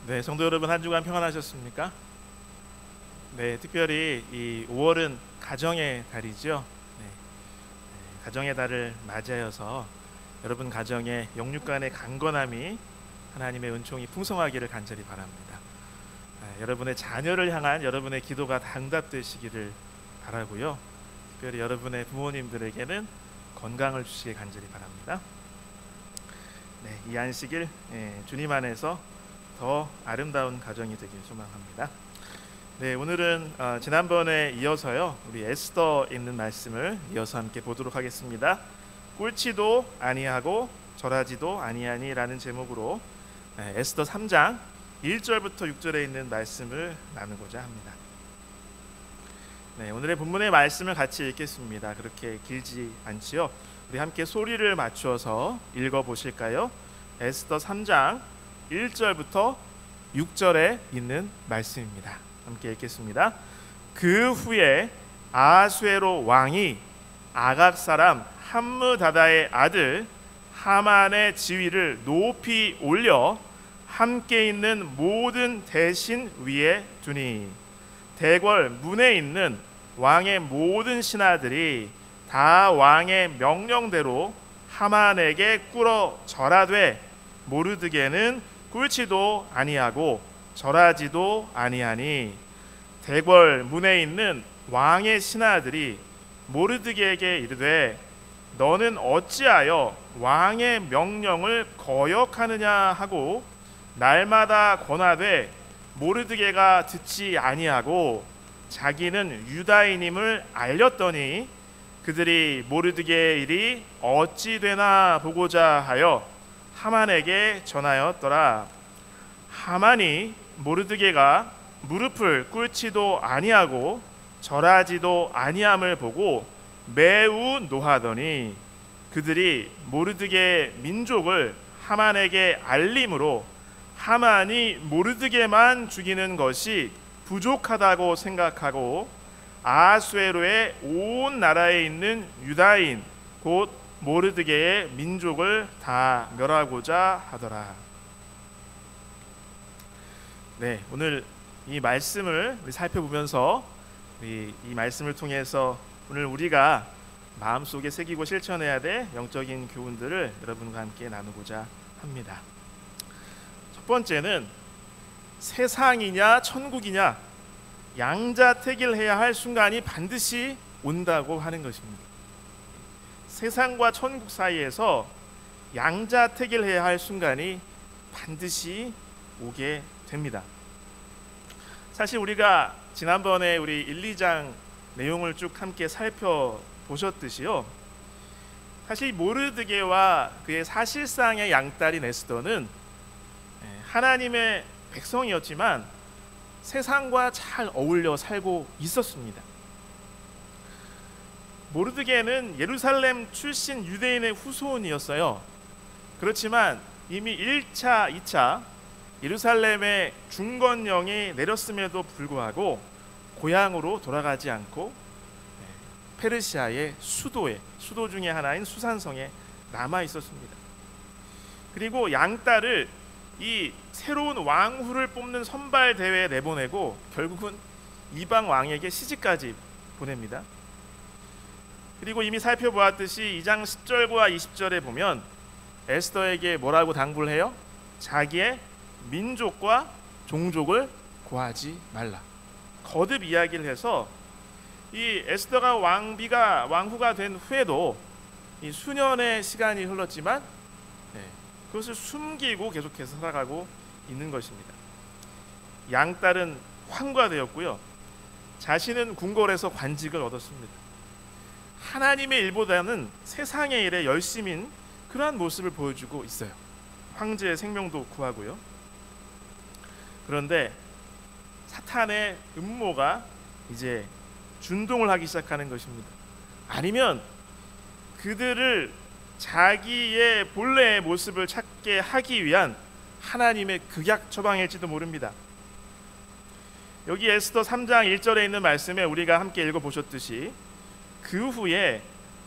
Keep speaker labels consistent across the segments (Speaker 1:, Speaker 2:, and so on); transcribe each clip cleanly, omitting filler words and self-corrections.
Speaker 1: 네, 성도 여러분 한 주간 평안하셨습니까? 네, 특별히 이 5월은 가정의 달이죠. 네, 가정의 달을 맞이하여서 여러분 가정에 영육간의 강건함이 하나님의 은총이 풍성하기를 간절히 바랍니다. 여러분의 자녀를 향한 여러분의 기도가 응답되시기를 바라고요. 특별히 여러분의 부모님들에게는 건강을 주시길 간절히 바랍니다. 네, 이 안식일 주님 안에서 더 아름다운 가정이 되길 소망합니다. 네, 오늘은 지난번에 이어서요 우리 에스더 있는 말씀을 이어서 함께 보도록 하겠습니다. 꿀치도 아니하고 절하지도 아니하니라는 제목으로 에스더 3장 1절부터 6절에 있는 말씀을 나누고자 합니다. 네, 오늘의 본문의 말씀을 같이 읽겠습니다. 그렇게 길지 않지요. 우리 함께 소리를 맞추어서 읽어보실까요? 에스더 3장 1절부터 6절에 있는 말씀입니다. 함께 읽겠습니다. 그 후에 아수에로 왕이 아각 사람 함므다다의 아들 하만의 지위를 높이 올려 함께 있는 모든 대신 위에 두니 대궐 문에 있는 왕의 모든 신하들이 다 왕의 명령대로 하만에게 꿇어 절하되 모르드게는 꿀치도 아니하고 절하지도 아니하니 대궐 문에 있는 왕의 신하들이 모르드게에게 이르되 너는 어찌하여 왕의 명령을 거역하느냐 하고 날마다 권하되 모르드게가 듣지 아니하고 자기는 유다인임을 알렸더니 그들이 모르드게의 일이 어찌 되나 보고자 하여 하만에게 전하였더라. 하만이 모르드게가 무릎을 꿇지도 아니하고 절하지도 아니함을 보고 매우 노하더니 그들이 모르드게의 민족을 하만에게 알림으로 하만이 모르드게만 죽이는 것이 부족하다고 생각하고 아수에로의 온 나라에 있는 유다인 곧 모르드게의 민족을 다 멸하고자 하더라. 네, 오늘 이 말씀을 살펴보면서 이 말씀을 통해서 오늘 우리가 마음속에 새기고 실천해야 될 영적인 교훈들을 여러분과 함께 나누고자 합니다. 첫 번째는 세상이냐 천국이냐 양자택일해야 할 순간이 반드시 온다고 하는 것입니다. 세상과 천국 사이에서 양자택일해야 할 순간이 반드시 오게 됩니다. 사실 우리가 지난번에 우리 1, 2장 내용을 쭉 함께 살펴보셨듯이요, 사실 모르드게와 그의 사실상의 양딸인 에스더는 하나님의 백성이었지만 세상과 잘 어울려 살고 있었습니다. 모르드게는 예루살렘 출신 유대인의 후손이었어요. 그렇지만 이미 1차, 2차 예루살렘의 중건령이 내렸음에도 불구하고 고향으로 돌아가지 않고 페르시아의 수도 중에 하나인 수산성에 남아 있었습니다. 그리고 양딸을 이 새로운 왕후를 뽑는 선발 대회에 내보내고 결국은 이방 왕에게 시집까지 보냅니다. 그리고 이미 살펴보았듯이 2장 10절과 20절에 보면 에스더에게 뭐라고 당부를 해요? 자기의 민족과 종족을 고하지 말라. 거듭 이야기를 해서 이 에스더가 왕후가 된 후에도 이 수년의 시간이 흘렀지만 그것을 숨기고 계속해서 살아가고 있는 것입니다. 양딸은 환과되었고요, 자신은 궁궐에서 관직을 얻었습니다. 하나님의 일보다는 세상의 일에 열심인 그러한 모습을 보여주고 있어요. 황제의 생명도 구하고요. 그런데 사탄의 음모가 이제 준동을 하기 시작하는 것입니다. 아니면 그들을 자기의 본래의 모습을 찾게 하기 위한 하나님의 극약 처방일지도 모릅니다. 여기 에스더 3장 1절에 있는 말씀에 우리가 함께 읽어보셨듯이 그 후에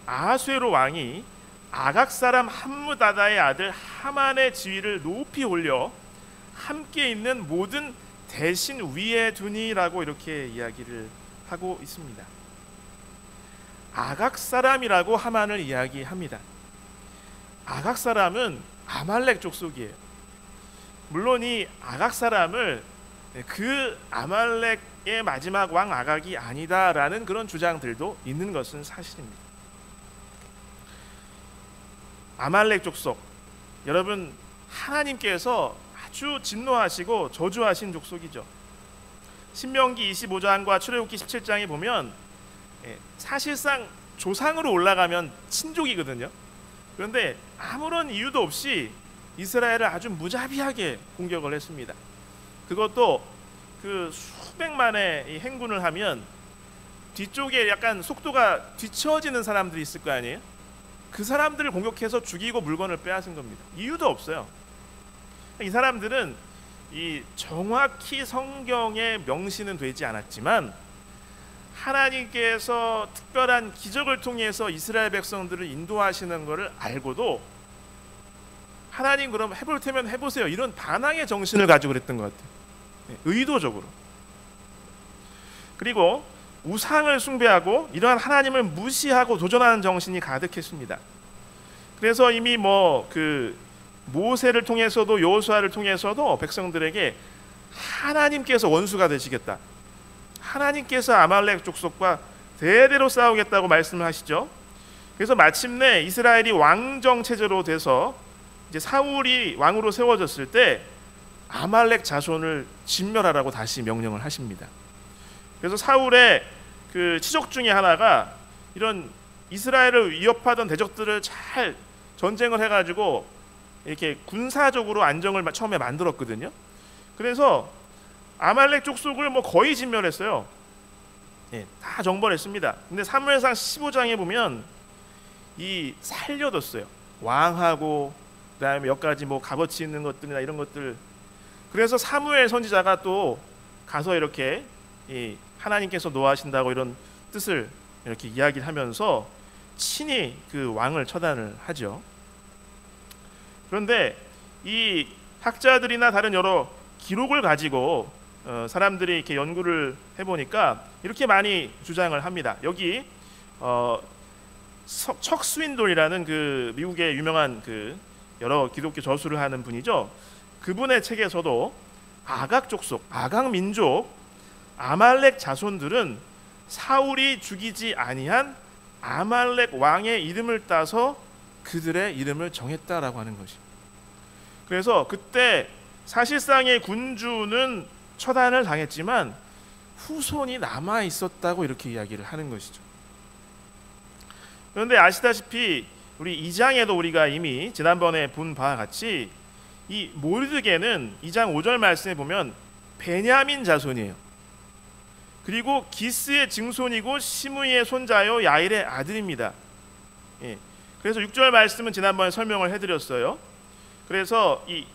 Speaker 1: 아수에로 왕이 아각 사람 함므다다의 아들 하만의 지위를 높이 올려 함께 있는 모든 대신 위에 두니라고 이렇게 이야기를 하고 있습니다. 아각 사람이라고 하만을 이야기합니다. 아각 사람은 아말렉 족속이에요. 물론 이 아각 사람을 그 아말렉의 마지막 왕 아각이 아니다라는 그런 주장들도 있는 것은 사실입니다. 아말렉 족속, 여러분 하나님께서 아주 진노하시고 저주하신 족속이죠. 신명기 25장과 출애굽기 17장에 보면 사실상 조상으로 올라가면 친족이거든요. 그런데 아무런 이유도 없이 이스라엘을 아주 무자비하게 공격을 했습니다. 그것도 그 수백만의 행군을 하면 뒤쪽에 약간 속도가 뒤처지는 사람들이 있을 거 아니에요. 그 사람들을 공격해서 죽이고 물건을 빼앗은 겁니다. 이유도 없어요. 이 사람들은 이 정확히 성경에 명시는 되지 않았지만 하나님께서 특별한 기적을 통해서 이스라엘 백성들을 인도하시는 것을 알고도 하나님 그럼 해볼 테면 해보세요, 이런 반항의 정신을 가지고 그랬던 것 같아요. 의도적으로. 그리고 우상을 숭배하고 이러한 하나님을 무시하고 도전하는 정신이 가득했습니다. 그래서 이미 그 모세를 통해서도 여호수아를 통해서도 백성들에게 하나님께서 원수가 되시겠다, 하나님께서 아말렉 족속과 대대로 싸우겠다고 말씀을 하시죠. 그래서 마침내 이스라엘이 왕정 체제로 돼서 이제 사울이 왕으로 세워졌을 때 아말렉 자손을 진멸하라고 다시 명령을 하십니다. 그래서 사울의 그 치적 중에 하나가 이런 이스라엘을 위협하던 대적들을 잘 전쟁을 해가지고 이렇게 군사적으로 안정을 처음에 만들었거든요. 그래서 아말렉 족속을 거의 진멸했어요. 다 정벌했습니다. 근데 사무엘상 15장에 보면 이 살려뒀어요. 왕하고 그다음에 몇 가지 값어치 있는 것들이나 이런 것들. 그래서 사무엘 선지자가 또 가서 이렇게 하나님께서 노하신다고 이런 뜻을 이렇게 이야기를 하면서 친히 그 왕을 처단을 하죠. 그런데 이 학자들이나 다른 여러 기록을 가지고 사람들이 이렇게 연구를 해보니까 이렇게 많이 주장을 합니다. 여기 척 스윈돌이라는 그 미국의 유명한 그 여러 기독교 저수를 하는 분이죠. 그분의 책에서도 아각 족속, 아각 민족, 아말렉 자손들은 사울이 죽이지 아니한 아말렉 왕의 이름을 따서 그들의 이름을 정했다라고 하는 것이. 그래서 그때 사실상의 군주는 처단을 당했지만 후손이 남아 있었다고 이렇게 이야기를 하는 것이죠. 그런데 아시다시피 우리 2장에도 우리가 이미 지난번에 본 바와 같이 이 모르드게는 2장 5절 말씀에 보면 베냐민 자손이에요. 그리고 기스의 증손이고 시므이의 손자요 야일의 아들입니다. 그래서 6절 말씀은 지난번에 설명을 해드렸어요. 그래서 이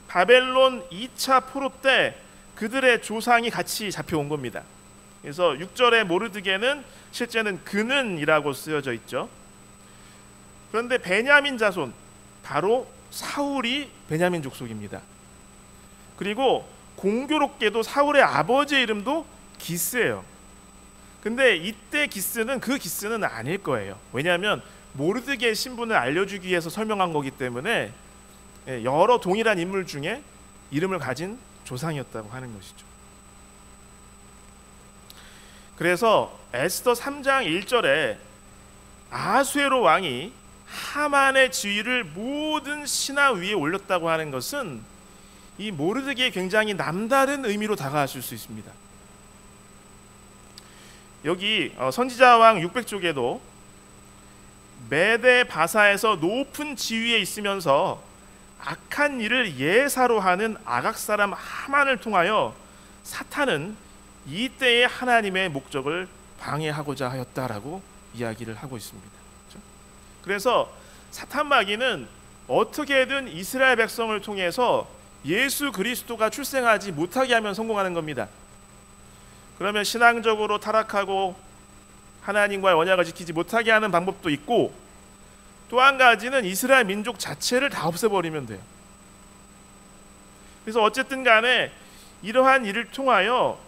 Speaker 1: 바벨론 2차 포로 때 그들의 조상이 같이 잡혀온 겁니다. 그래서 6절의 모르드게는 실제는 그는이라고 쓰여져 있죠. 그런데 베냐민 자손, 바로 사울이 베냐민 족속입니다. 그리고 공교롭게도 사울의 아버지의 이름도 기스예요. 근데 이때 기스는 그 기스는 아닐 거예요. 왜냐하면 모르드게의 신분을 알려주기 위해서 설명한 거기 때문에 여러 동일한 인물 중에 이름을 가진 조상이었다고 하는 것이죠. 그래서 에스더 3장 1절에 아수에로 왕이 하만의 지위를 모든 신하 위에 올렸다고 하는 것은 이 모르드게에 굉장히 남다른 의미로 다가가실 수 있습니다. 여기 선지자왕 600쪽에도 메대 바사에서 높은 지위에 있으면서 악한 일을 예사로 하는 아각 사람 하만을 통하여 사탄은 이때의 하나님의 목적을 방해하고자 하였다라고 이야기를 하고 있습니다. 그래서 사탄 마귀는 어떻게든 이스라엘 백성을 통해서 예수 그리스도가 출생하지 못하게 하면 성공하는 겁니다. 그러면 신앙적으로 타락하고 하나님과의 언약을 지키지 못하게 하는 방법도 있고, 또 한 가지는 이스라엘 민족 자체를 다 없애버리면 돼요. 그래서 어쨌든 간에 이러한 일을 통하여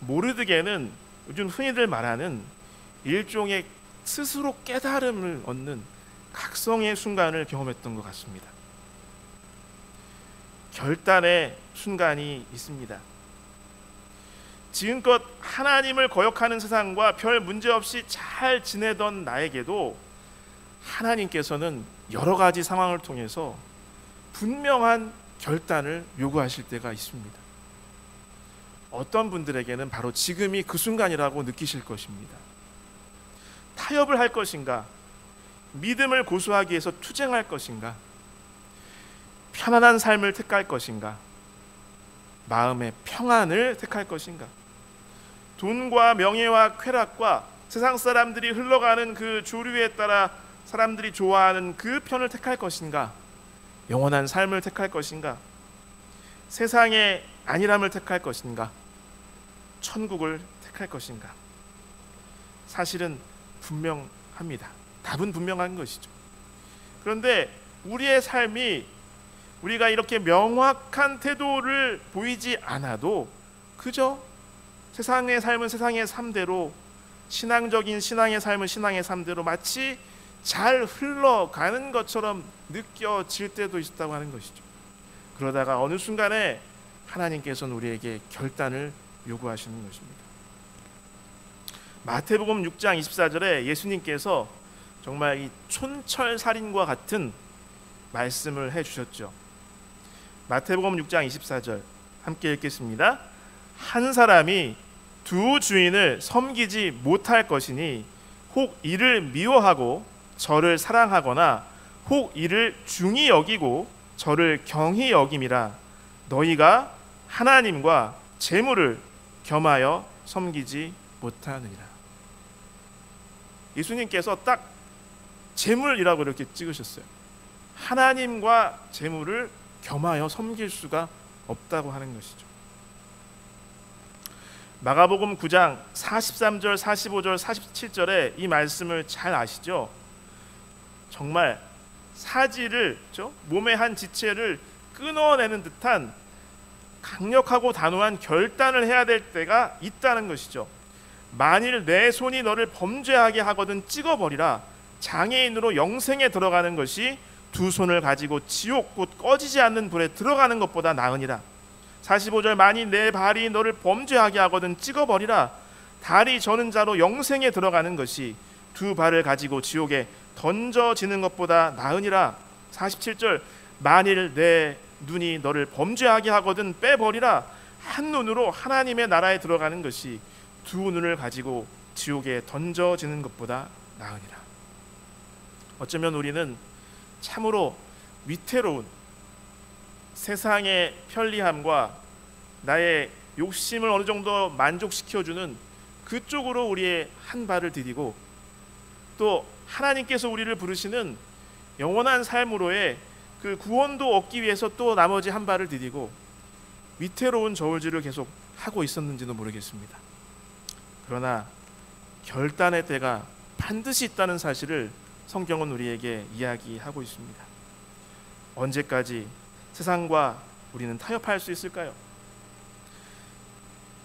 Speaker 1: 모르드게는 요즘 흔히들 말하는 일종의 스스로 깨달음을 얻는 각성의 순간을 경험했던 것 같습니다. 결단의 순간이 있습니다. 지금껏 하나님을 거역하는 세상과 별 문제 없이 잘 지내던 나에게도 하나님께서는 여러 가지 상황을 통해서 분명한 결단을 요구하실 때가 있습니다. 어떤 분들에게는 바로 지금이 그 순간이라고 느끼실 것입니다. 타협을 할 것인가, 믿음을 고수하기 위해서 투쟁할 것인가, 편안한 삶을 택할 것인가, 마음의 평안을 택할 것인가, 돈과 명예와 쾌락과 세상 사람들이 흘러가는 그 조류에 따라 사람들이 좋아하는 그 편을 택할 것인가, 영원한 삶을 택할 것인가, 세상의 안일함을 택할 것인가, 천국을 택할 것인가. 사실은 분명합니다. 답은 분명한 것이죠. 그런데 우리의 삶이 우리가 이렇게 명확한 태도를 보이지 않아도 그저 세상의 삶은 세상의 삶대로, 신앙적인 신앙의 삶은 신앙의 삶대로 마치 잘 흘러가는 것처럼 느껴질 때도 있다고 하는 것이죠. 그러다가 어느 순간에 하나님께서는 우리에게 결단을 요구하시는 것입니다. 마태복음 6장 24절에 예수님께서 정말 이 촌철살인과 같은 말씀을 해주셨죠. 마태복음 6장 24절 함께 읽겠습니다. 한 사람이 두 주인을 섬기지 못할 것이니 혹 이를 미워하고 저를 사랑하거나 혹 이를 중히 여기고 저를 경히 여김이라. 너희가 하나님과 재물을 겸하여 섬기지 못하느니라. 예수님께서 딱 재물이라고 이렇게 찍으셨어요. 하나님과 재물을 겸하여 섬길 수가 없다고 하는 것이죠. 마가복음 9장 43절, 45절, 47절에 이 말씀을 잘 아시죠? 정말 사지를, 몸의 한 지체를 끊어내는 듯한 강력하고 단호한 결단을 해야 될 때가 있다는 것이죠. 만일 내 손이 너를 범죄하게 하거든 찍어버리라. 장애인으로 영생에 들어가는 것이 두 손을 가지고 지옥 곧 꺼지지 않는 불에 들어가는 것보다 나으니라. 45절 만일 내 발이 너를 범죄하게 하거든 찍어버리라. 다리 저는 자로 영생에 들어가는 것이 두 발을 가지고 지옥에 던져지는 것보다 나으니라. 47절 만일 내 눈이 너를 범죄하게 하거든 빼버리라. 한 눈으로 하나님의 나라에 들어가는 것이 두 눈을 가지고 지옥에 던져지는 것보다 나으니라. 어쩌면 우리는 참으로 위태로운 세상의 편리함과 나의 욕심을 어느 정도 만족시켜주는 그쪽으로 우리의 한 발을 디디고, 또 하나님께서 우리를 부르시는 영원한 삶으로의 그 구원도 얻기 위해서 또 나머지 한 발을 디디고 위태로운 저울질을 계속 하고 있었는지도 모르겠습니다. 그러나 결단의 때가 반드시 있다는 사실을 성경은 우리에게 이야기하고 있습니다. 언제까지 세상과 우리는 타협할 수 있을까요?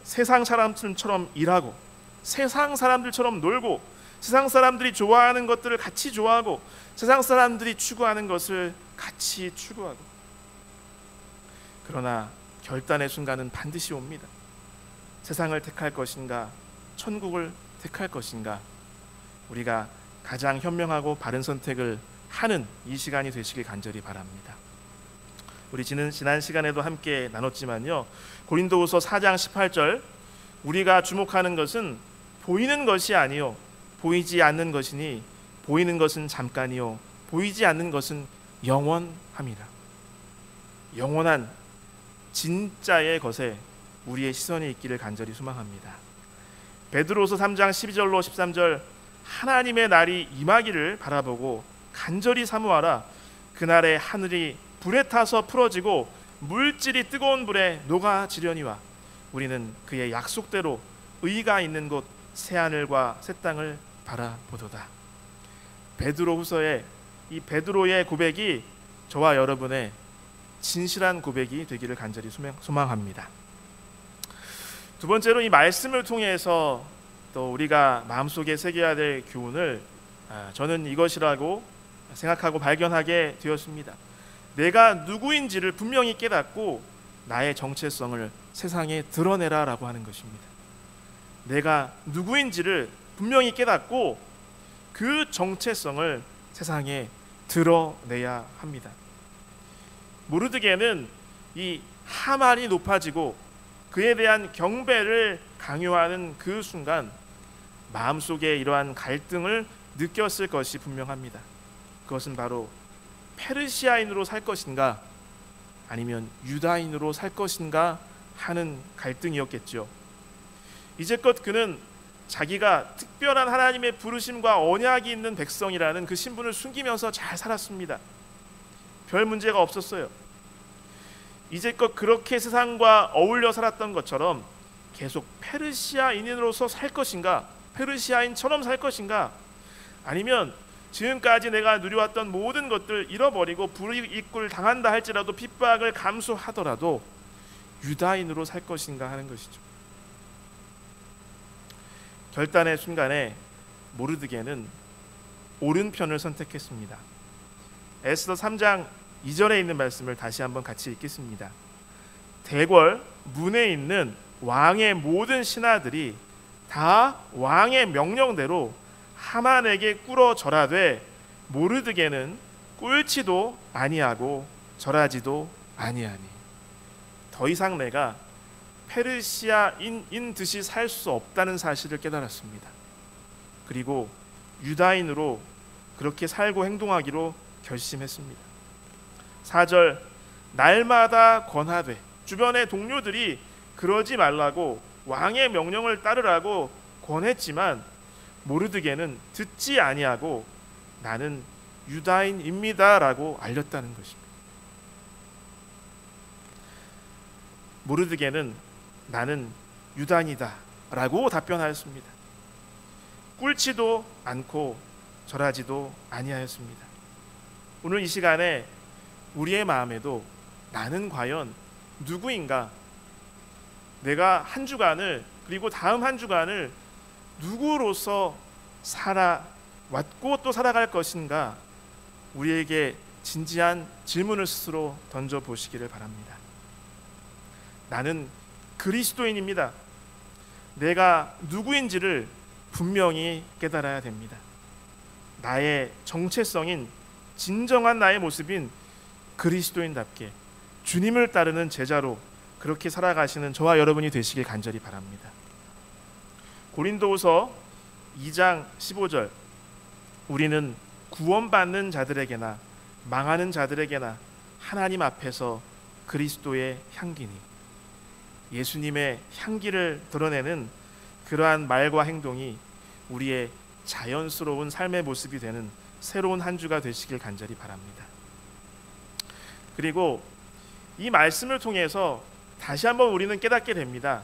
Speaker 1: 세상 사람들처럼 일하고, 세상 사람들처럼 놀고, 세상 사람들이 좋아하는 것들을 같이 좋아하고, 세상 사람들이 추구하는 것을 같이 추구하고. 그러나 결단의 순간은 반드시 옵니다. 세상을 택할 것인가, 천국을 택할 것인가. 우리가 가장 현명하고 바른 선택을 하는 이 시간이 되시길 간절히 바랍니다. 우리 지난 시간에도 함께 나눴지만요, 고린도후서 4장 18절 우리가 주목하는 것은 보이는 것이 아니요 보이지 않는 것이니 보이는 것은 잠깐이요 보이지 않는 것은 영원함이라. 영원한 진짜의 것에 우리의 시선이 있기를 간절히 소망합니다. 베드로서 3장 12절로 13절 하나님의 날이 임하기를 바라보고 간절히 사모하라. 그날에 하늘이 불에 타서 풀어지고 물질이 뜨거운 불에 녹아지려니와 우리는 그의 약속대로 의가 있는 곳 새하늘과 새 땅을 바라보도다. 베드로후서의 이 베드로의 고백이 저와 여러분의 진실한 고백이 되기를 간절히 소망합니다. 두 번째로 이 말씀을 통해서 또 우리가 마음속에 새겨야 될 교훈을 저는 이것이라고 생각하고 발견하게 되었습니다. 내가 누구인지를 분명히 깨닫고 나의 정체성을 세상에 드러내라라고 하는 것입니다. 내가 누구인지를 분명히 깨닫고 그 정체성을 세상에 드러내야 합니다. 모르드게는 이 하만이 높아지고 그에 대한 경배를 강요하는 그 순간 마음속에 이러한 갈등을 느꼈을 것이 분명합니다. 그것은 바로 페르시아인으로 살 것인가 아니면 유다인으로 살 것인가 하는 갈등이었겠죠. 이제껏 그는 자기가 특별한 하나님의 부르심과 언약이 있는 백성이라는 그 신분을 숨기면서 잘 살았습니다. 별 문제가 없었어요. 이제껏 그렇게 세상과 어울려 살았던 것처럼 계속 페르시아인으로서 살 것인가, 페르시아인처럼 살 것인가, 아니면 지금까지 내가 누려왔던 모든 것들 잃어버리고 불이익을 당한다 할지라도 핍박을 감수하더라도 유다인으로 살 것인가 하는 것이죠. 결단의 순간에 모르드게는 오른편을 선택했습니다. 에스더 3장 2절에 있는 말씀을 다시 한번 같이 읽겠습니다. 대궐 문에 있는 왕의 모든 신하들이 다 왕의 명령대로 하만에게 꿇어 절하되 모르드게는 꿇지도 아니하고 절하지도 아니하니 더 이상 내가 페르시아인인 듯이 살 수 없다는 사실을 깨달았습니다. 그리고 유다인으로 그렇게 살고 행동하기로 결심했습니다. 4절 날마다 권하되 주변의 동료들이 그러지 말라고 왕의 명령을 따르라고 권했지만 모르드게는 듣지 아니하고 나는 유다인입니다라고 알렸다는 것입니다. 모르드게는 나는 유다인이다라고 답변하였습니다. 꿇지도 않고 절하지도 아니하였습니다. 오늘 이 시간에 우리의 마음에도 나는 과연 누구인가? 내가 한 주간을 그리고 다음 한 주간을 누구로서 살아왔고 또 살아갈 것인가? 우리에게 진지한 질문을 스스로 던져보시기를 바랍니다. 나는 그리스도인입니다. 내가 누구인지를 분명히 깨달아야 됩니다. 나의 정체성인 진정한 나의 모습인 그리스도인답게 주님을 따르는 제자로 그렇게 살아가시는 저와 여러분이 되시길 간절히 바랍니다. 고린도후서 2장 15절 우리는 구원받는 자들에게나 망하는 자들에게나 하나님 앞에서 그리스도의 향기니 예수님의 향기를 드러내는 그러한 말과 행동이 우리의 자연스러운 삶의 모습이 되는 새로운 한 주가 되시길 간절히 바랍니다. 그리고 이 말씀을 통해서 다시 한번 우리는 깨닫게 됩니다.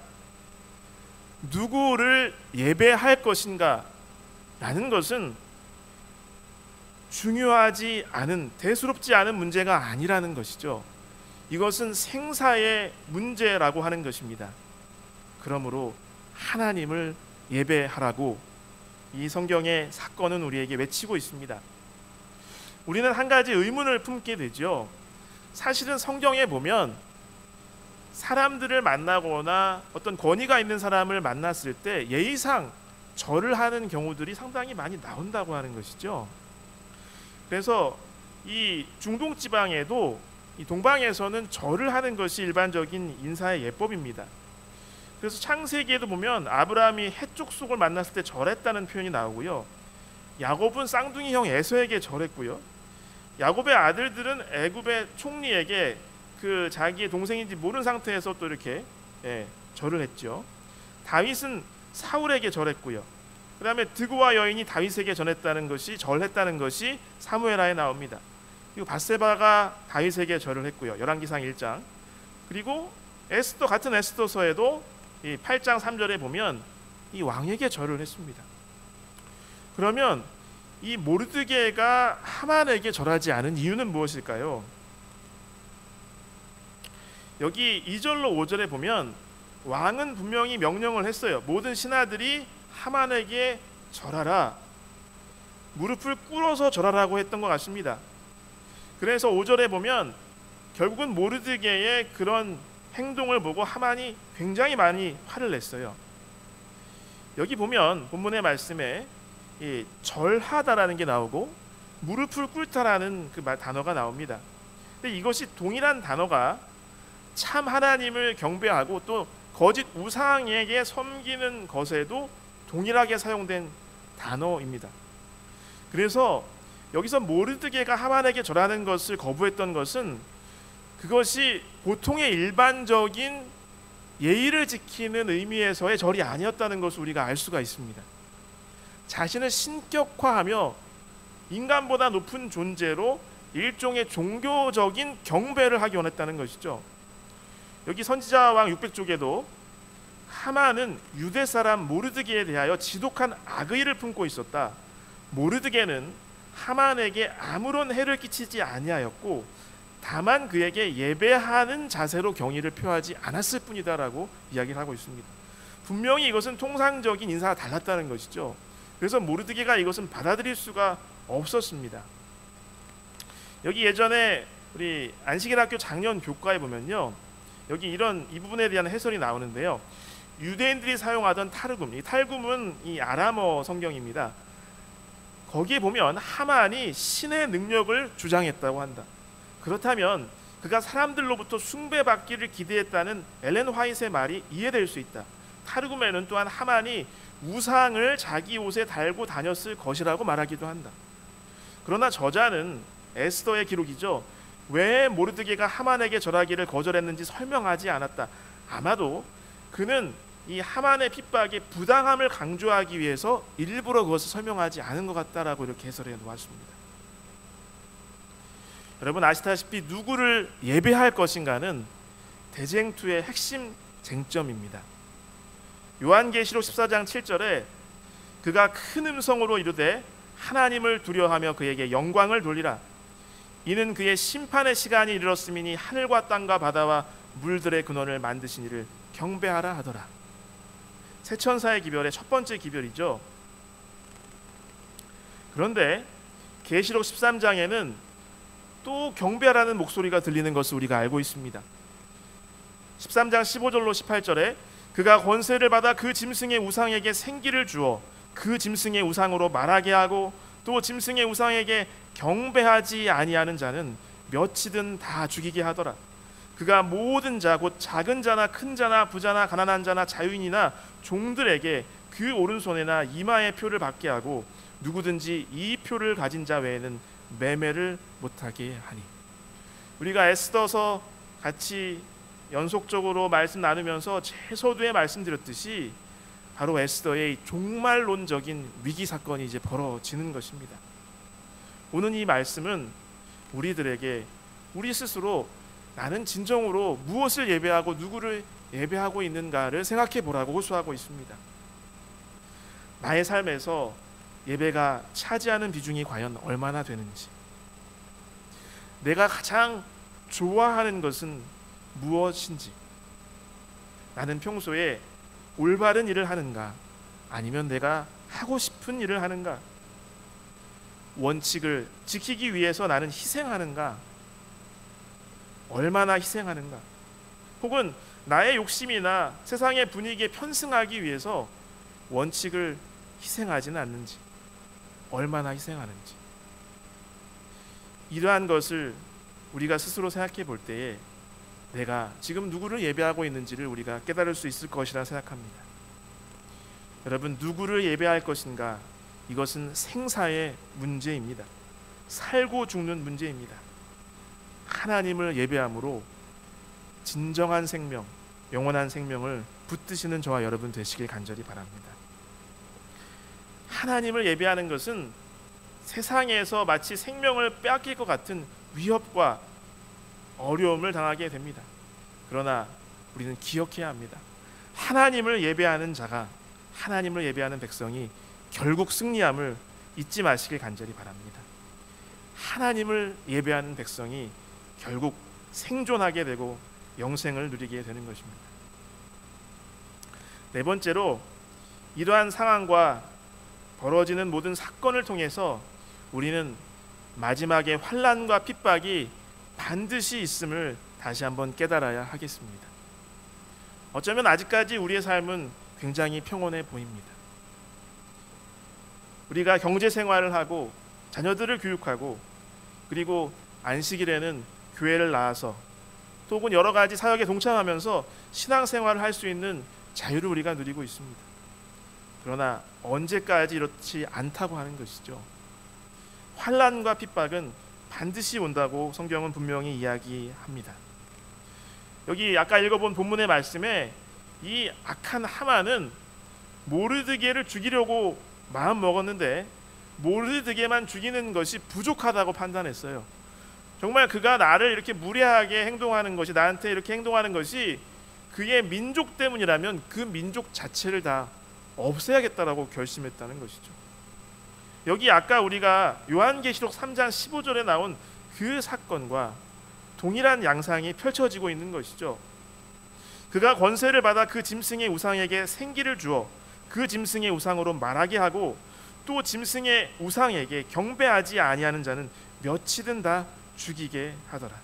Speaker 1: 누구를 예배할 것인가 라는 것은 중요하지 않은 대수롭지 않은 문제가 아니라는 것이죠. 이것은 생사의 문제라고 하는 것입니다. 그러므로 하나님을 예배하라고 이 성경의 사건은 우리에게 외치고 있습니다. 우리는 한 가지 의문을 품게 되죠. 사실은 성경에 보면 사람들을 만나거나 어떤 권위가 있는 사람을 만났을 때 예의상 절을 하는 경우들이 상당히 많이 나온다고 하는 것이죠. 그래서 이 중동 지방에도 이 동방에서는 절을 하는 것이 일반적인 인사의 예법입니다. 그래서 창세기에도 보면 아브라함이 해쪽 속을 만났을 때 절했다는 표현이 나오고요. 야곱은 쌍둥이 형 에서에게 절했고요. 야곱의 아들들은 애굽의 총리에게 그 자기의 동생인지 모르는 상태에서 또 이렇게 절을 했죠. 다윗은 사울에게 절했고요. 그 다음에 드고와 여인이 다윗에게 절했다는 것이 사무엘하에 나옵니다. 그리고 밧세바가 다윗에게 절을 했고요. 열왕기상 1장. 그리고 에스더 같은 에스더서에도 이 8장 3절에 보면 이 왕에게 절을 했습니다. 그러면 이 모르드게가 하만에게 절하지 않은 이유는 무엇일까요? 여기 2절로 5절에 보면 왕은 분명히 명령을 했어요. 모든 신하들이 하만에게 절하라, 무릎을 꿇어서 절하라고 했던 것 같습니다. 그래서 5절에 보면 결국은 모르드게의 그런 행동을 보고 하만이 굉장히 많이 화를 냈어요. 여기 보면 본문의 말씀에 이 절하다라는 게 나오고 무릎을 꿇다라는 그 단어가 나옵니다. 근데 이것이 동일한 단어가 참 하나님을 경배하고 또 거짓 우상에게 섬기는 것에도 동일하게 사용된 단어입니다. 그래서 여기서 모르드게가 하만에게 절하는 것을 거부했던 것은 그것이 보통의 일반적인 예의를 지키는 의미에서의 절이 아니었다는 것을 우리가 알 수가 있습니다. 자신을 신격화하며 인간보다 높은 존재로 일종의 종교적인 경배를 하기 원했다는 것이죠. 여기 선지자 왕 600쪽에도 하만은 유대 사람 모르드게에 대하여 지독한 악의를 품고 있었다. 모르드게는 하만에게 아무런 해를 끼치지 아니하였고 다만 그에게 예배하는 자세로 경의를 표하지 않았을 뿐이다라고 이야기를 하고 있습니다. 분명히 이것은 통상적인 인사가 달랐다는 것이죠. 그래서 모르드게가 이것은 받아들일 수가 없었습니다. 여기 예전에 우리 안식일학교 작년 교과에 보면요, 여기 이 부분에 대한 해설이 나오는데요. 유대인들이 사용하던 타르굼, 이 타르굼은 이 아람어 성경입니다. 거기에 보면 하만이 신의 능력을 주장했다고 한다. 그렇다면 그가 사람들로부터 숭배받기를 기대했다는 엘렌 화이트의 말이 이해될 수 있다. 타르굼에는 또한 하만이 우상을 자기 옷에 달고 다녔을 것이라고 말하기도 한다. 그러나 저자는 에스더의 기록이죠. 왜 모르드게가 하만에게 절하기를 거절했는지 설명하지 않았다. 아마도 그는 이 하만의 핍박의 부당함을 강조하기 위해서 일부러 그것을 설명하지 않은 것 같다라고 이렇게 해설해 놓았습니다. 여러분 아시다시피 누구를 예배할 것인가는 대쟁투의 핵심 쟁점입니다. 요한계시록 14장 7절에 그가 큰 음성으로 이르되 하나님을 두려워하며 그에게 영광을 돌리라. 이는 그의 심판의 시간이 이르렀음이니 하늘과 땅과 바다와 물들의 근원을 만드신 이를 경배하라 하더라. 새 천사의 기별의 첫 번째 기별이죠. 그런데 계시록 13장에는 또 경배하라는 목소리가 들리는 것을 우리가 알고 있습니다. 13장 15절로 18절에 그가 권세를 받아 그 짐승의 우상에게 생기를 주어 그 짐승의 우상으로 말하게 하고 또 짐승의 우상에게 경배하지 아니하는 자는 몇이든 다 죽이게 하더라. 그가 모든 자 곧 작은 자나 큰 자나 부자나 가난한 자나 자유인이나 종들에게 그 오른손에나 이마에 표를 받게 하고 누구든지 이 표를 가진 자 외에는 매매를 못하게 하니. 우리가 에스더서 같이 연속적으로 말씀 나누면서 제서두에 말씀드렸듯이 바로 에스더의 종말론적인 위기 사건이 이제 벌어지는 것입니다. 오늘 이 말씀은 우리들에게 우리 스스로 나는 진정으로 무엇을 예배하고 누구를 예배하고 있는가를 생각해 보라고 호소하고 있습니다. 나의 삶에서 예배가 차지하는 비중이 과연 얼마나 되는지, 내가 가장 좋아하는 것은 무엇인지, 나는 평소에 올바른 일을 하는가 아니면 내가 하고 싶은 일을 하는가, 원칙을 지키기 위해서 나는 희생하는가, 얼마나 희생하는가, 혹은 나의 욕심이나 세상의 분위기에 편승하기 위해서 원칙을 희생하지는 않는지, 얼마나 희생하는지, 이러한 것을 우리가 스스로 생각해 볼 때에 내가 지금 누구를 예배하고 있는지를 우리가 깨달을 수 있을 것이라 생각합니다. 여러분, 누구를 예배할 것인가, 이것은 생사의 문제입니다. 살고 죽는 문제입니다. 하나님을 예배함으로 진정한 생명, 영원한 생명을 붙드시는 저와 여러분 되시길 간절히 바랍니다. 하나님을 예배하는 것은 세상에서 마치 생명을 빼앗길 것 같은 위협과 어려움을 당하게 됩니다. 그러나 우리는 기억해야 합니다. 하나님을 예배하는 자가, 하나님을 예배하는 백성이 결국 승리함을 잊지 마시길 간절히 바랍니다. 하나님을 예배하는 백성이 결국 생존하게 되고 영생을 누리게 되는 것입니다. 네 번째로, 이러한 상황과 벌어지는 모든 사건을 통해서 우리는 마지막에 환난과 핍박이 반드시 있음을 다시 한번 깨달아야 하겠습니다. 어쩌면 아직까지 우리의 삶은 굉장히 평온해 보입니다. 우리가 경제 생활을 하고 자녀들을 교육하고 그리고 안식일에는 교회를 나와서 또 혹은 여러 가지 사역에 동참하면서 신앙생활을 할 수 있는 자유를 우리가 누리고 있습니다. 그러나 언제까지 이렇지 않다고 하는 것이죠. 환난과 핍박은 반드시 온다고 성경은 분명히 이야기합니다. 여기 아까 읽어본 본문의 말씀에 이 악한 하만은 모르드게를 죽이려고 마음 먹었는데 모르드게만 죽이는 것이 부족하다고 판단했어요. 정말 그가 나를 이렇게 무례하게 행동하는 것이, 나한테 이렇게 행동하는 것이 그의 민족 때문이라면 그 민족 자체를 다 없애야겠다라고 결심했다는 것이죠. 여기 아까 우리가 요한계시록 3장 15절에 나온 그 사건과 동일한 양상이 펼쳐지고 있는 것이죠. 그가 권세를 받아 그 짐승의 우상에게 생기를 주어 그 짐승의 우상으로 말하게 하고 또 짐승의 우상에게 경배하지 아니하는 자는 몇이든 다 죽이게 하더라.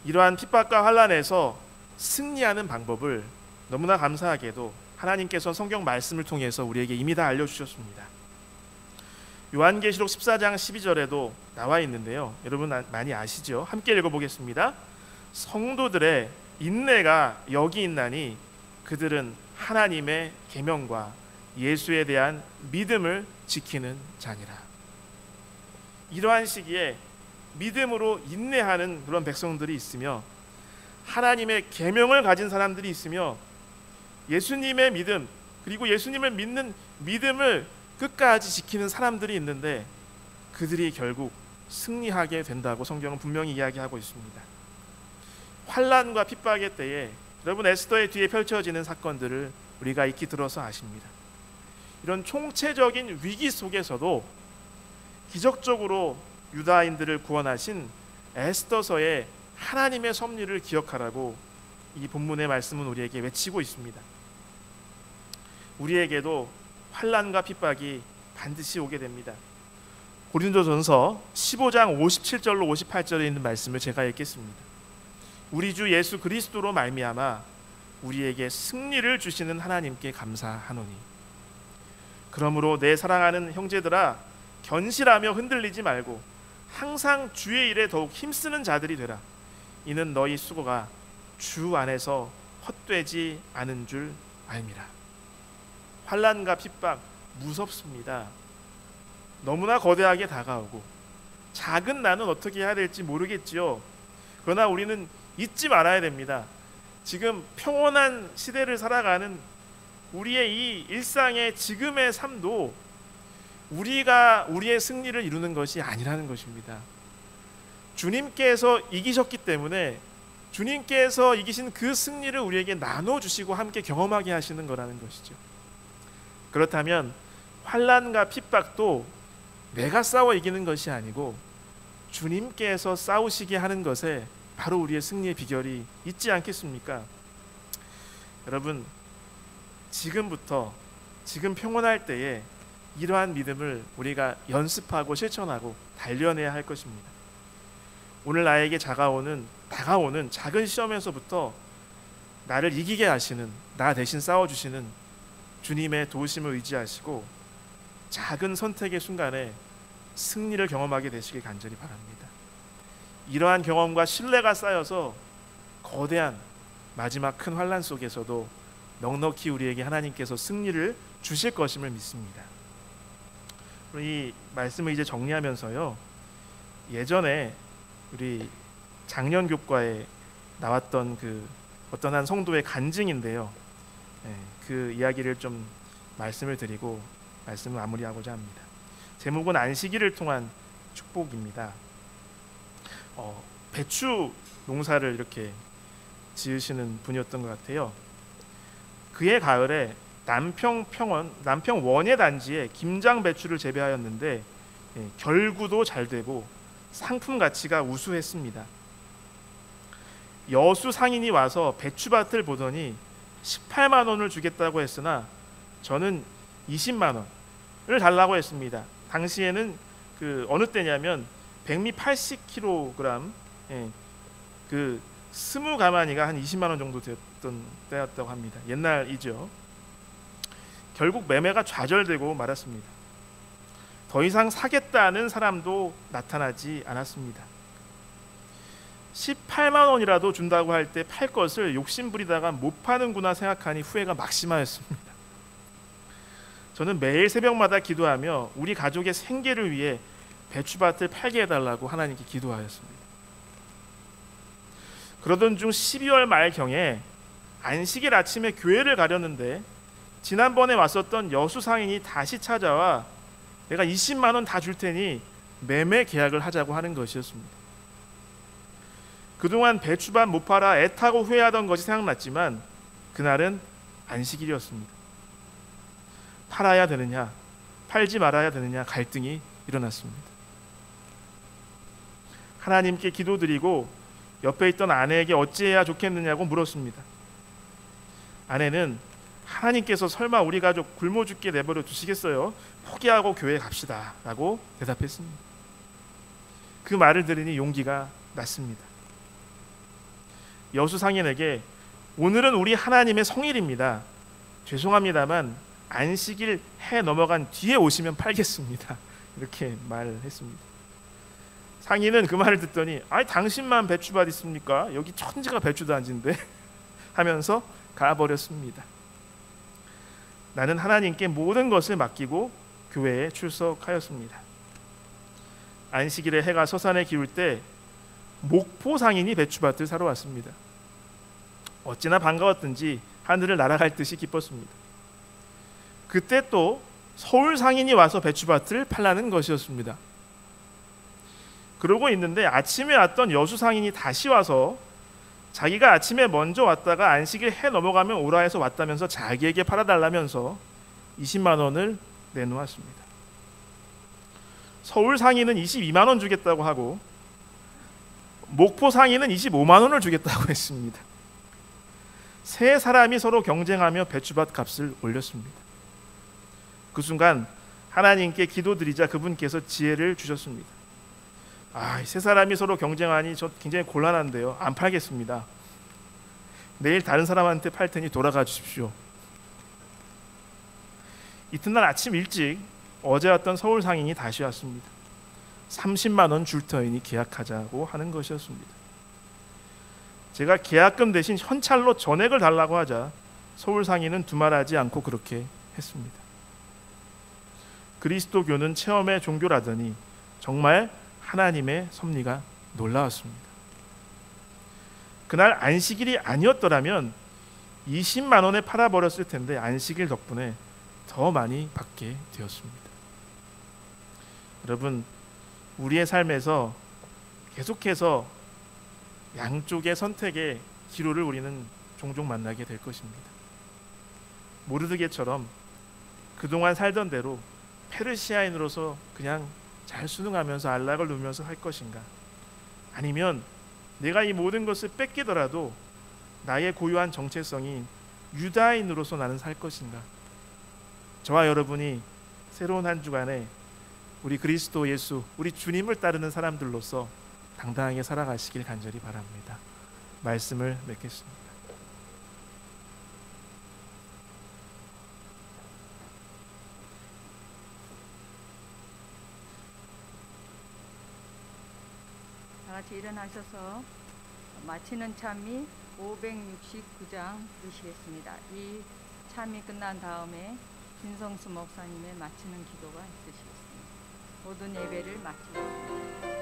Speaker 1: 이러한 핍박과 환난에서 승리하는 방법을 너무나 감사하게도 하나님께서 성경 말씀을 통해서 우리에게 이미 다 알려주셨습니다. 요한계시록 14장 12절에도 나와 있는데요, 여러분 많이 아시죠? 함께 읽어보겠습니다. 성도들의 인내가 여기 있나니 그들은 하나님의 계명과 예수에 대한 믿음을 지키는 자니라. 이러한 시기에 믿음으로 인내하는 그런 백성들이 있으며 하나님의 계명을 가진 사람들이 있으며 예수님의 믿음 그리고 예수님을 믿는 믿음을 끝까지 지키는 사람들이 있는데 그들이 결국 승리하게 된다고 성경은 분명히 이야기하고 있습니다. 환난과 핍박의 때에 여러분 에스더의 뒤에 펼쳐지는 사건들을 우리가 익히 들어서 아십니다. 이런 총체적인 위기 속에서도 기적적으로 유다인들을 구원하신 에스더서의 하나님의 섭리를 기억하라고 이 본문의 말씀은 우리에게 외치고 있습니다. 우리에게도 환난과 핍박이 반드시 오게 됩니다. 고린도전서 15장 57절로 58절에 있는 말씀을 제가 읽겠습니다. 우리 주 예수 그리스도로 말미암아 우리에게 승리를 주시는 하나님께 감사하노니 그러므로 내 사랑하는 형제들아 견실하며 흔들리지 말고 항상 주의 일에 더욱 힘쓰는 자들이 되라. 이는 너희 수고가 주 안에서 헛되지 않은 줄 알미라. 환난과 핍박 무섭습니다. 너무나 거대하게 다가오고 작은 나는 어떻게 해야 될지 모르겠지요. 그러나 우리는 잊지 말아야 됩니다. 지금 평온한 시대를 살아가는 우리의 이 일상의 지금의 삶도 우리가 우리의 승리를 이루는 것이 아니라는 것입니다. 주님께서 이기셨기 때문에 주님께서 이기신 그 승리를 우리에게 나눠주시고 함께 경험하게 하시는 거라는 것이죠. 그렇다면 환난과 핍박도 내가 싸워 이기는 것이 아니고 주님께서 싸우시게 하는 것에 바로 우리의 승리의 비결이 있지 않겠습니까? 여러분, 지금부터 지금 평온할 때에 이러한 믿음을 우리가 연습하고 실천하고 단련해야 할 것입니다. 오늘 나에게 다가오는 작은 시험에서부터 나를 이기게 하시는, 나 대신 싸워주시는 주님의 도우심을 의지하시고 작은 선택의 순간에 승리를 경험하게 되시길 간절히 바랍니다. 이러한 경험과 신뢰가 쌓여서 거대한 마지막 큰 환난 속에서도 넉넉히 우리에게 하나님께서 승리를 주실 것임을 믿습니다. 이 말씀을 이제 정리하면서요, 예전에 우리 작년 교과에 나왔던 그 어떤 한 성도의 간증인데요, 그 이야기를 좀 말씀을 드리고 말씀을 마무리하고자 합니다. 제목은 안식일을 통한 축복입니다. 배추 농사를 이렇게 지으시는 분이었던 것 같아요. 그해 가을에 남평 원예 단지에 김장 배추를 재배하였는데 결구도 잘 되고 상품 가치가 우수했습니다. 여수 상인이 와서 배추밭을 보더니 18만 원을 주겠다고 했으나 저는 20만 원을 달라고 했습니다. 당시에는 그 어느 때냐면 백미 80kg, 그 20가마니가 한 20만 원 정도 됐던 때였다고 합니다. 옛날이죠. 결국 매매가 좌절되고 말았습니다. 더 이상 사겠다는 사람도 나타나지 않았습니다. 18만 원이라도 준다고 할 때 팔 것을 욕심부리다가 못 파는구나 생각하니 후회가 막심하였습니다. 저는 매일 새벽마다 기도하며 우리 가족의 생계를 위해 배추밭을 팔게 해달라고 하나님께 기도하였습니다. 그러던 중 12월 말경에 안식일 아침에 교회를 가려는데 지난번에 왔었던 여수 상인이 다시 찾아와 내가 20만 원 다 줄 테니 매매 계약을 하자고 하는 것이었습니다. 그동안 배추밭 못 팔아 애타고 후회하던 것이 생각났지만 그날은 안식일이었습니다. 팔아야 되느냐 팔지 말아야 되느냐 갈등이 일어났습니다. 하나님께 기도드리고 옆에 있던 아내에게 어찌해야 좋겠느냐고 물었습니다. 아내는 하나님께서 설마 우리 가족 굶어 죽게 내버려 두시겠어요? 포기하고 교회 갑시다 라고 대답했습니다. 그 말을 들으니 용기가 났습니다. 여수 상인에게 오늘은 우리 하나님의 성일입니다. 죄송합니다만 안식일 해 넘어간 뒤에 오시면 팔겠습니다. 이렇게 말을 했습니다. 상인은 그 말을 듣더니 아니 당신만 배추밭 있습니까? 여기 천지가 배추도 안 진데 하면서 가버렸습니다. 나는 하나님께 모든 것을 맡기고 교회에 출석하였습니다. 안식일에 해가 서산에 기울 때 목포 상인이 배추밭을 사러 왔습니다. 어찌나 반가웠든지 하늘을 날아갈 듯이 기뻤습니다. 그때 또 서울 상인이 와서 배추밭을 팔라는 것이었습니다. 그러고 있는데 아침에 왔던 여수 상인이 다시 와서 자기가 아침에 먼저 왔다가 안식일 해 넘어가면 오라 해서 왔다면서 자기에게 팔아달라면서 20만 원을 내놓았습니다. 서울 상인은 22만 원 주겠다고 하고 목포 상인은 25만 원을 주겠다고 했습니다. 세 사람이 서로 경쟁하며 배추밭 값을 올렸습니다. 그 순간 하나님께 기도드리자 그분께서 지혜를 주셨습니다. 세 사람이 서로 경쟁하니 저 굉장히 곤란한데요. 안 팔겠습니다. 내일 다른 사람한테 팔 테니 돌아가 주십시오. 이튿날 아침 일찍 어제 왔던 서울 상인이 다시 왔습니다. 30만 원 줄 터이니 계약하자고 하는 것이었습니다. 제가 계약금 대신 현찰로 전액을 달라고 하자 서울 상인은 두말하지 않고 그렇게 했습니다. 그리스도교는 체험의 종교라더니 정말 하나님의 섭리가 놀라웠습니다. 그날 안식일이 아니었더라면 20만 원에 팔아버렸을 텐데 안식일 덕분에 더 많이 받게 되었습니다. 여러분, 우리의 삶에서 계속해서 양쪽의 선택의 기로를 우리는 종종 만나게 될 것입니다. 모르드게처럼 그동안 살던 대로 페르시아인으로서 그냥 잘 순응하면서 안락을 누리면서 할 것인가, 아니면 내가 이 모든 것을 뺏기더라도 나의 고유한 정체성인 유다인으로서 나는 살 것인가. 저와 여러분이 새로운 한 주간에 우리 그리스도 예수, 우리 주님을 따르는 사람들로서 당당하게 살아가시길 간절히 바랍니다. 말씀을 맺겠습니다.
Speaker 2: 다 같이 일어나셔서 마치는 찬미 569장 드시겠습니다. 이 찬미 끝난 다음에 김성수 목사님의 마치는 기도가 있으시겠습니다. 모든 예배를 마치겠습니다.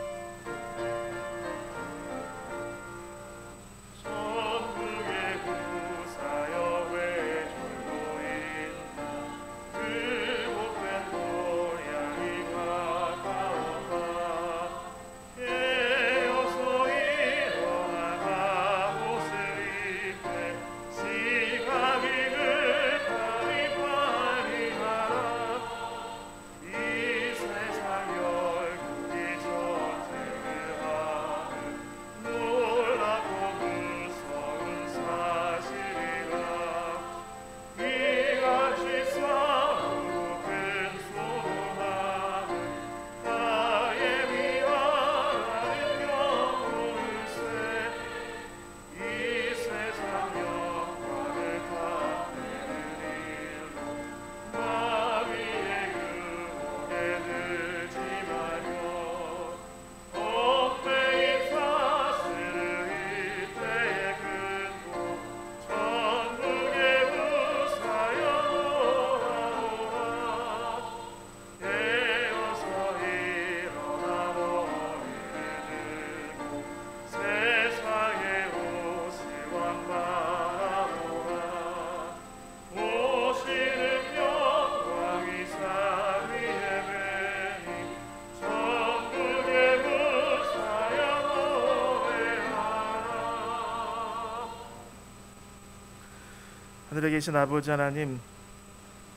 Speaker 1: 하늘에 계신 아버지 하나님,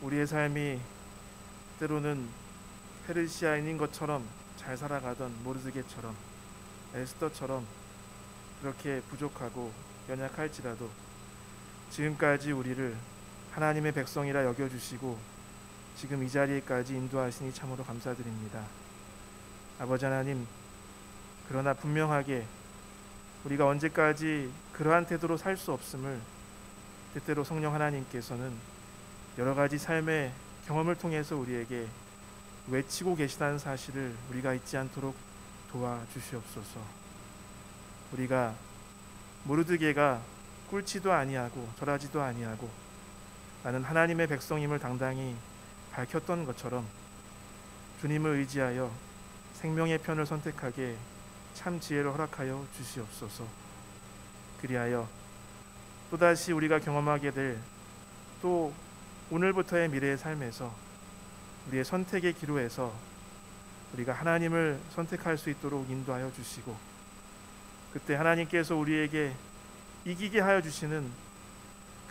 Speaker 1: 우리의 삶이 때로는 페르시아인인 것처럼 잘 살아가던 모르드게처럼, 에스더처럼 그렇게 부족하고 연약할지라도 지금까지 우리를 하나님의 백성이라 여겨주시고 지금 이 자리에까지 인도하시니 참으로 감사드립니다. 아버지 하나님, 그러나 분명하게 우리가 언제까지 그러한 태도로 살 수 없음을 때때로 성령 하나님께서는 여러 가지 삶의 경험을 통해서 우리에게 외치고 계시다는 사실을 우리가 잊지 않도록 도와주시옵소서. 우리가 모르드게가 꿀지도 아니하고 절하지도 아니하고 나는 하나님의 백성임을 당당히 밝혔던 것처럼 주님을 의지하여 생명의 편을 선택하게 참 지혜를 허락하여 주시옵소서. 그리하여 또다시 우리가 경험하게 될 또 오늘부터의 미래의 삶에서 우리의 선택의 기로에서 우리가 하나님을 선택할 수 있도록 인도하여 주시고, 그때 하나님께서 우리에게 이기게 하여 주시는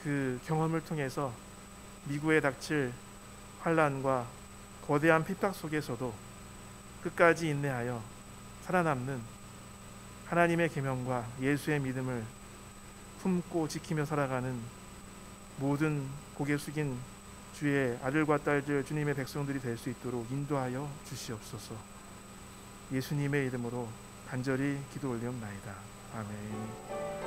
Speaker 1: 그 경험을 통해서 미국에 닥칠 환난과 거대한 핍박 속에서도 끝까지 인내하여 살아남는 하나님의 계명과 예수의 믿음을 품고 지키며 살아가는 모든 고개 숙인 주의 아들과 딸들, 주님의 백성들이 될 수 있도록 인도하여 주시옵소서. 예수님의 이름으로 간절히 기도 올리옵나이다. 아멘.